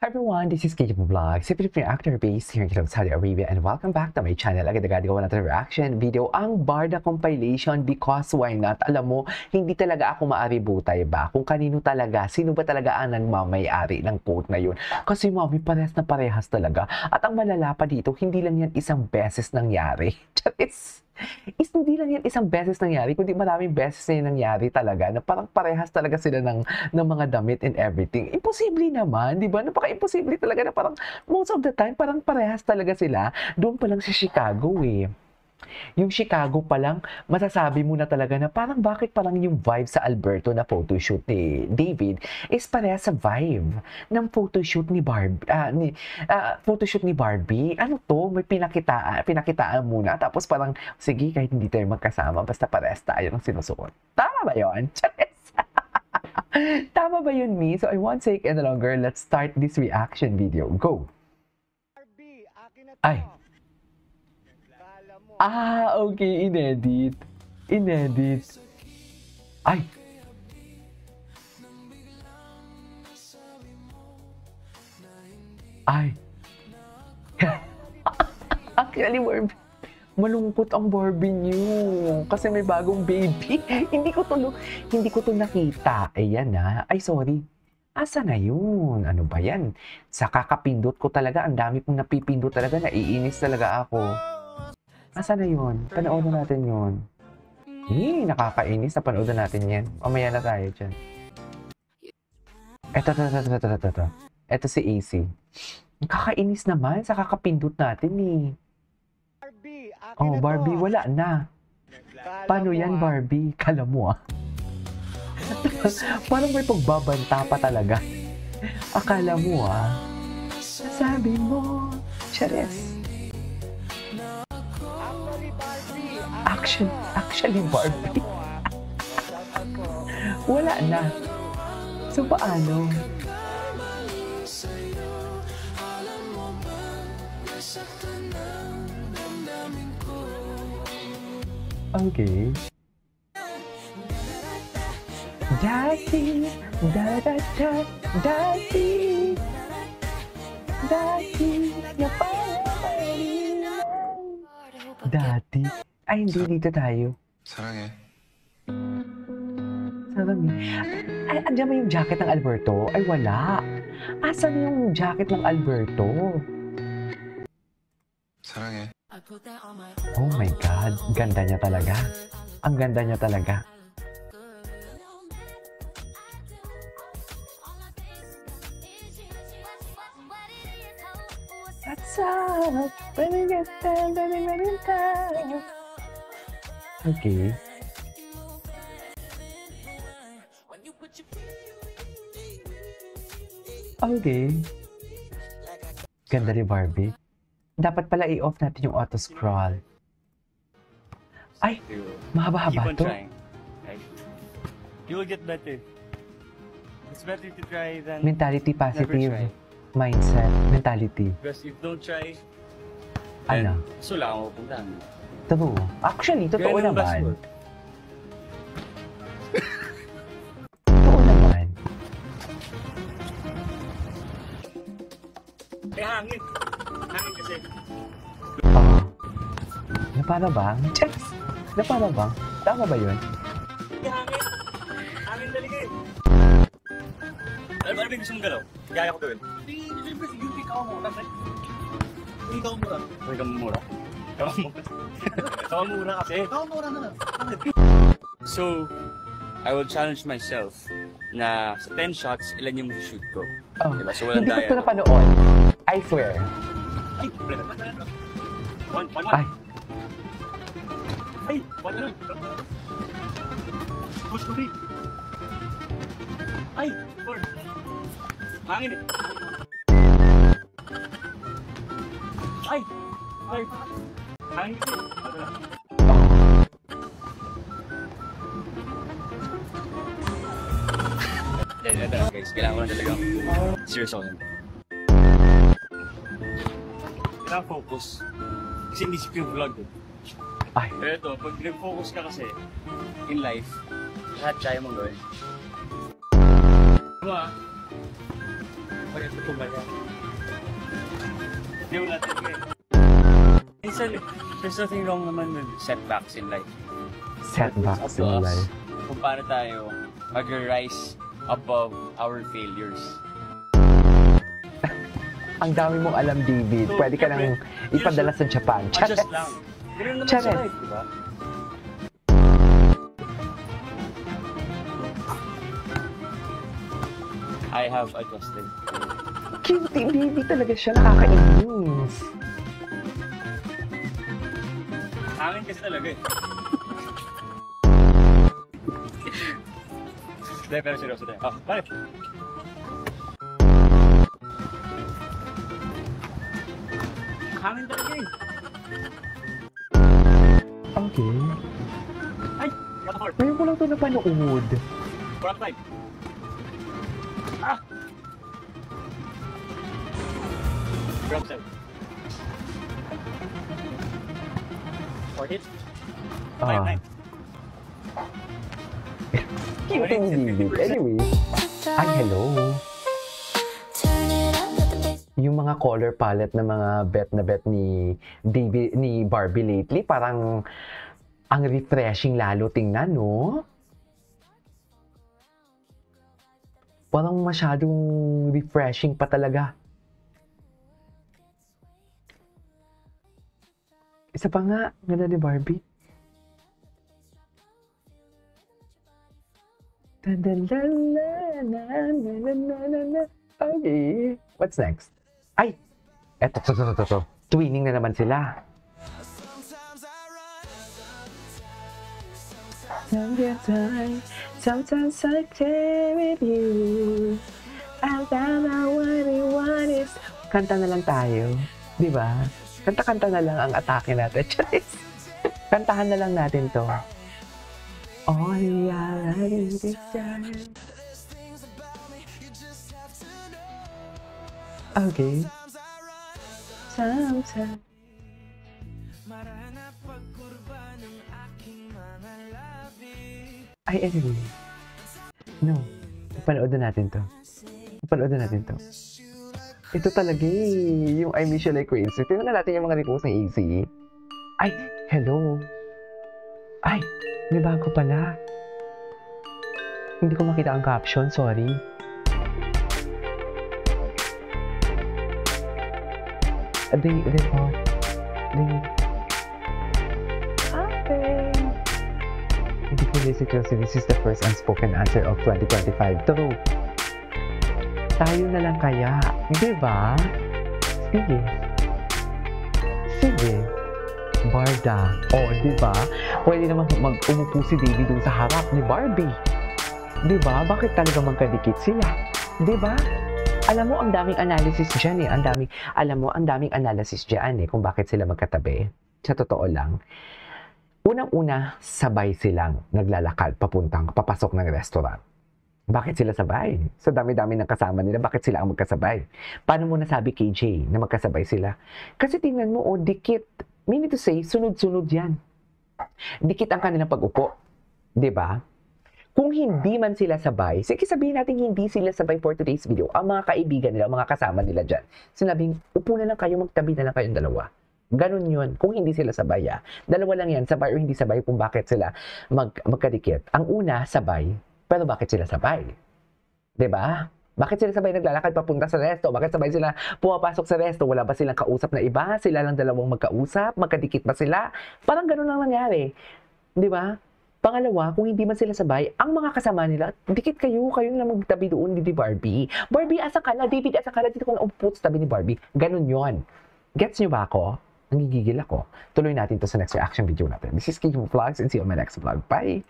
Hi everyone, this is KJ Vlog, si Filipino actor based here in Saudi Arabia, and welcome back to my channel. Agad-agad gawa natin reaction video, ang Barda compilation, because why not? Alam mo, hindi talaga ako maaributay ba kung kanino talaga, sino ba talaga ang nagmamayari ng quote na yun. Kasi mami, parehas na parehas talaga. At ang malala pa dito, hindi lang yan isang beses nangyari. Hindi lang yan isang beses nangyari, kundi maraming beses na nangyari talaga, na parang parehas talaga sila ng mga damit and everything. Imposible naman, di ba? Napaka-imposible talaga na parang most of the time, parang parehas talaga sila. Doon pa lang sa Chicago eh. Yung Chicago pa lang, masasabi mo na talaga na parang bakit parang yung vibe sa Alberto na photoshoot ni David is parehas sa vibe ng photoshoot ni Barbie. Photoshoot ni Barbie. Ano to? May pinakitaan muna. Tapos parang, sige, kahit hindi tayo magkasama, basta parehas tayo ng sinusuot. Tama ba yun? Tama ba yun, Mi? So I won't take any longer. Let's start this reaction video. Go! Ay! Okay. Inedit. Ay! Actually, Barbie, malungkot ang Barbie niyo. Kasi may bagong baby. Hindi ko to nakita. Ayan na. Ay, sorry. Asa na yun? Ano ba yan? Sa kakapindot ko talaga, ang dami kong napipindot talaga, naiinis talaga ako. Asa na yun? Panoorin natin yun. Nakakainis. Napanood natin yan. Mamaya na tayo dyan. Eto. Eto si AC. Nakakainis naman sa kakapindot natin eh. Oh, Barbie, wala na. Paano yan, Barbie? Kala mo ah. Parang may pagbabanta pa talaga. Akala mo ah. Sabi mo, Chares. Actually, Barbie. Wala na. So, paano? Okay. Dati, Dati. Ay, hindi dito tayo. Saranghe. Ay, andyan ba yung jacket ng Alberto? Ay, wala. Asan yung jacket ng Alberto? Saranghe. Oh my God. Ganda niya talaga. Ang ganda niya talaga. What's up? Okay. Okay. Ganda ni Barbie. Dapat pala i-off natin yung auto-scroll. Ay! Mahaba-haba to. You will get better. It's better to try than Mentality positive. Mindset. Mentality. Because if you don't try, Ano? so lang ako puntahan. True. Actually, totoo naman. Totoo naman. Eh, hangin. Hangin kasi. Na para bang? Checks! Na para bang? Tama ba yun? Eh, hangin. Hangin talaga eh. Ano ba gusto mong galaw? Kaya ko gawin. Hindi, siyempre si Yuki ka mura. Hindi ka mura. Hindi ka mura. Ikaw mura kasi. Ikaw mura na lang. So, I will challenge myself na sa 10 shots, ilan yung shoot ko. Diba? So, walang Hindi ko daya. ito napanood. I swear. Ay, one. Ay. Ay, one lang. Push to me. Ay, four. Hangin eh. Ay. Hangin eh. Guys, kailangan ko na talaga serious ako. Kailangan focus. Kasi hindi siya yung vlog eh. Ay. Pero ito, pag nag-focus ka kasi in life, lahat kaya mong gawin. Diba? Pag ito tumaya. Hindi mo natin eh. Minsan, there's nothing wrong naman with setbacks in life. Setbacks in life. Kung paano tayo mag-rise above our failures. Ang dami mong alam, David. So, Pwede ka nang ipadala sa Japan. Adjust lang. Ganun naman Chares. sa life, di ba? I have adjusted. Cutie baby talaga siya. Nakakainis. Hangin kasi talaga eh. Hindi, pero seryoso tayo. Oh, pare. Hangin talaga eh. Okay. Ay! What a heart. Ngayon ko lang ito napanood. Front line. Ah! Drop set. Or hit. Five nine. Cutie ni David. Anyway. Ay, hello. Yung mga color palette na mga bet na bet ni David, ni Barbie lately, parang ang refreshing lalo tingnan, no? Parang masyadong refreshing pa talaga. Isa pa nga, ganda ni Barbie. Okay, what's next? Ay! Eto. Twinning na naman sila. Sometimes I care with you. I don't know what it was. Kanta na lang tayo. Di ba? Kanta-kanta na lang ang atake natin. Charis! Kantahan na lang natin to. All I need is time. Okay. Sometimes. Ay, anyway. No. Panood na natin to. Panood na natin to. Ito talaga eh. Yung I Miss You Like Crazy. Tingnan na natin yung mga repost ng AC. Ay, hello. Ay, may bago pala. Hindi ko makita ang caption. Sorry. They Hindi ko listen closely. This is the first unspoken answer of 2025. True. Tayo na lang kaya. Di ba? Sige. Sige. Barda. O, di ba? Pwede naman umupo si David dun sa harap ni Barbie. Di ba? Bakit talaga magkadikit sila? Di ba? Alam mo, ang daming analysis dyan eh. Ang daming analysis dyan eh kung bakit sila magkatabi. Sa totoo lang. Unang-una, sabay silang naglalakad papasok ng restaurant. Bakit sila sabay? Sa dami-dami ng kasama nila, bakit sila ang magkasabay? Paano mo nasabi, KJ, na magkasabay sila? Kasi tingnan mo, dikit. Meaning to say, sunod-sunod yan. Dikit ang kanilang pag-upo. Diba? Kung hindi man sila sabay, sige sabihin natin hindi sila sabay for today's video. Ang mga kaibigan nila, mga kasama nila dyan, sinabing, upo na lang kayo, magtabi na lang kayong dalawa. Ganon yun. Kung hindi sila sabay, dalawa lang yan, sabay o hindi sabay kung bakit sila magkadikit. Ang una, sabay. Pero bakit sila sabay? Diba? Bakit sila sabay naglalakad papunta sa resto? Bakit sabay sila pumapasok sa resto? Wala ba silang kausap na iba? Sila lang dalawang magkausap? Magkadikit ba sila? Parang ganon lang nangyari. Diba? Pangalawa, kung hindi man sila sabay, ang mga kasama nila, dikit kayo na magtabi doon ni Barbie. Barbie, asa ka na? David, asa ka na? Dito ko na upo sa tabi ni Barbie. Ganon yon. Gets nyo ba ako? Nangigigil ako. Tuloy natin to sa next reaction video natin. This is KJ Vlogs and see you on my next vlog. Bye!